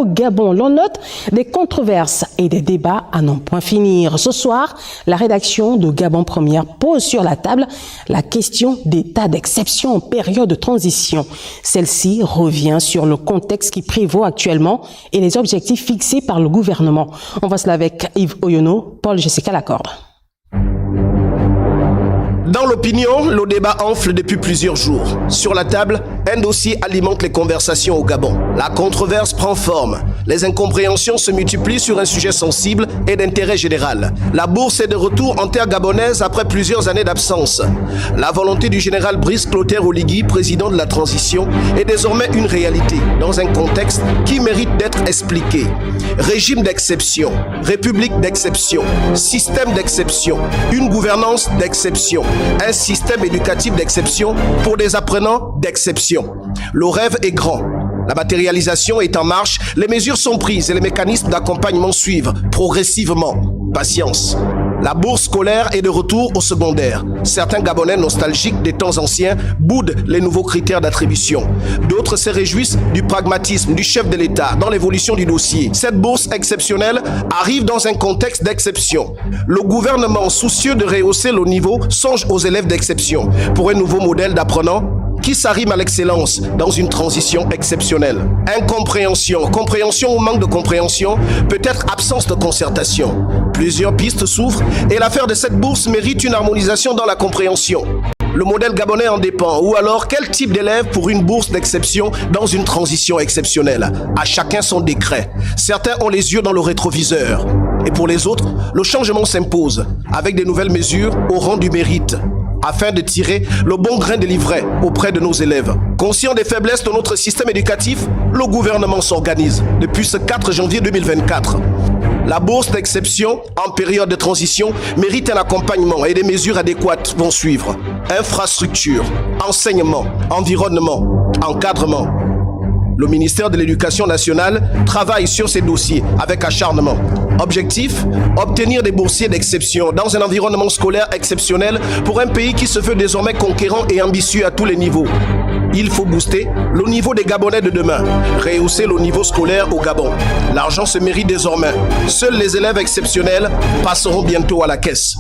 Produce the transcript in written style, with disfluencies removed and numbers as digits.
au Gabon. L'on note des controverses et des débats à n'en point finir. Ce soir, la rédaction de Gabon Première pose sur la table la question d'état d'exception en période de transition. Celle-ci revient sur le contexte qui prévaut actuellement et les objectifs fixés par le gouvernement. On voit cela avec Yves Oyono, Paul Jessica Lacorde. Dans l'opinion, le débat enfle depuis plusieurs jours. Sur la table, un dossier alimente les conversations au Gabon. La controverse prend forme. Les incompréhensions se multiplient sur un sujet sensible et d'intérêt général. La bourse est de retour en terre gabonaise après plusieurs années d'absence. La volonté du général Brice Clotaire Oligui, président de la transition, est désormais une réalité dans un contexte qui mérite d'être expliqué. Régime d'exception, république d'exception, système d'exception, une gouvernance d'exception. Un système éducatif d'exception pour des apprenants d'exception. Le rêve est grand. La matérialisation est en marche, les mesures sont prises et les mécanismes d'accompagnement suivent progressivement. Patience. La bourse scolaire est de retour au secondaire. Certains Gabonais nostalgiques des temps anciens boudent les nouveaux critères d'attribution. D'autres se réjouissent du pragmatisme du chef de l'État dans l'évolution du dossier. Cette bourse exceptionnelle arrive dans un contexte d'exception. Le gouvernement, soucieux de rehausser le niveau, songe aux élèves d'exception pour un nouveau modèle d'apprenants qui s'arrime à l'excellence dans une transition exceptionnelle. Incompréhension, compréhension ou manque de compréhension, peut-être absence de concertation. Plusieurs pistes s'ouvrent et l'affaire de cette bourse mérite une harmonisation dans la compréhension. Le modèle gabonais en dépend, ou alors quel type d'élève pour une bourse d'exception dans une transition exceptionnelle? À chacun son décret. Certains ont les yeux dans le rétroviseur. Et pour les autres, le changement s'impose, avec des nouvelles mesures au rang du mérite, afin de tirer le bon grain de livret auprès de nos élèves. Conscient des faiblesses de notre système éducatif, le gouvernement s'organise depuis ce 4 janvier 2024. La bourse d'exception en période de transition mérite un accompagnement et des mesures adéquates vont suivre. Infrastructure, enseignement, environnement, encadrement. Le ministère de l'Éducation nationale travaille sur ces dossiers avec acharnement. Objectif, obtenir des boursiers d'exception dans un environnement scolaire exceptionnel pour un pays qui se veut désormais conquérant et ambitieux à tous les niveaux. Il faut booster le niveau des Gabonais de demain, rehausser le niveau scolaire au Gabon. L'argent se mérite désormais. Seuls les élèves exceptionnels passeront bientôt à la caisse.